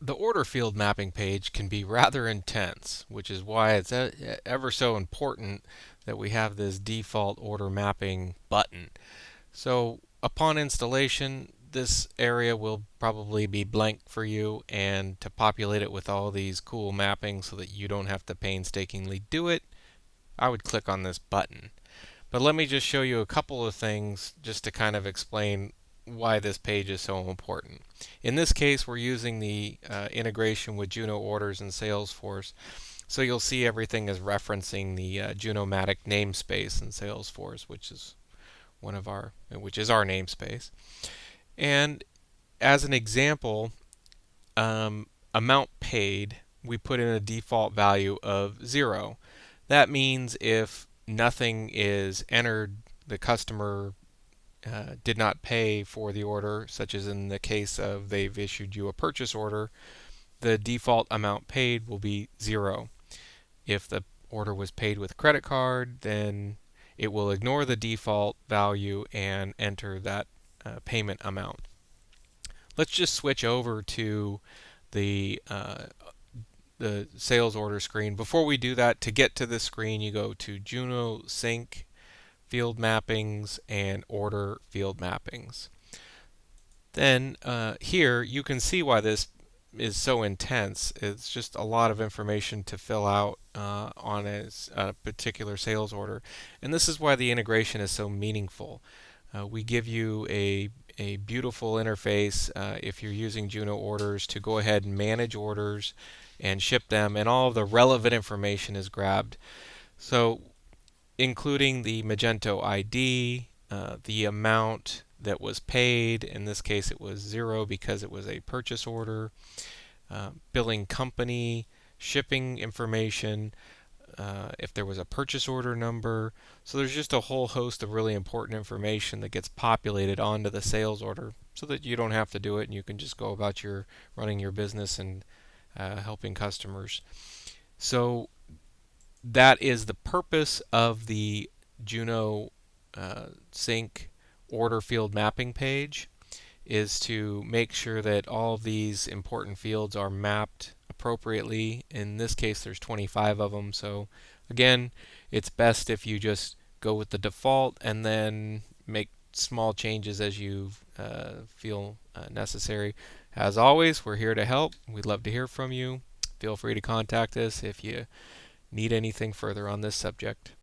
The order field mapping page can be rather intense, which is why it's ever so important that we have this default order mapping button. So upon installation, this area will probably be blank for you, and to populate it with all these cool mappings so that you don't have to painstakingly do it, I would click on this button. But let me just show you a couple of things just to kind of explain why this page is so important. In this case, we're using the integration with Juno Orders and Salesforce. So you'll see everything is referencing the Junomatic namespace in Salesforce, which is our namespace. And as an example, amount paid, we put in a default value of 0. That means if nothing is entered, the customer did not pay for the order, such as in the case of they've issued you a purchase order, the default amount paid will be 0. If the order was paid with credit card, then it will ignore the default value and enter that payment amount. Let's just switch over to the the sales order screen. Before we do that, to get to this screen, you go to Juno Sync, Field Mappings, and Order Field Mappings. Then here you can see why this is so intense. It's just a lot of information to fill out on a particular sales order. And this is why the integration is so meaningful. We give you a beautiful interface if you're using Juno Orders to go ahead and manage orders and ship them, and all of the relevant information is grabbed. So including the Magento ID, the amount that was paid. In this case, it was 0 because it was a purchase order. Billing company, shipping information, if there was a purchase order number. So there's just a whole host of really important information that gets populated onto the sales order so that you don't have to do it and you can just go about your running your business and helping customers. So that is the purpose of the Juno Sync order field mapping page, is to make sure that all of these important fields are mapped appropriately. In this case, there's 25 of them. So again, it's best if you just go with the default and then make small changes as you feel necessary. As always, we're here to help. We'd love to hear from you. Feel free to contact us if you need anything further on this subject.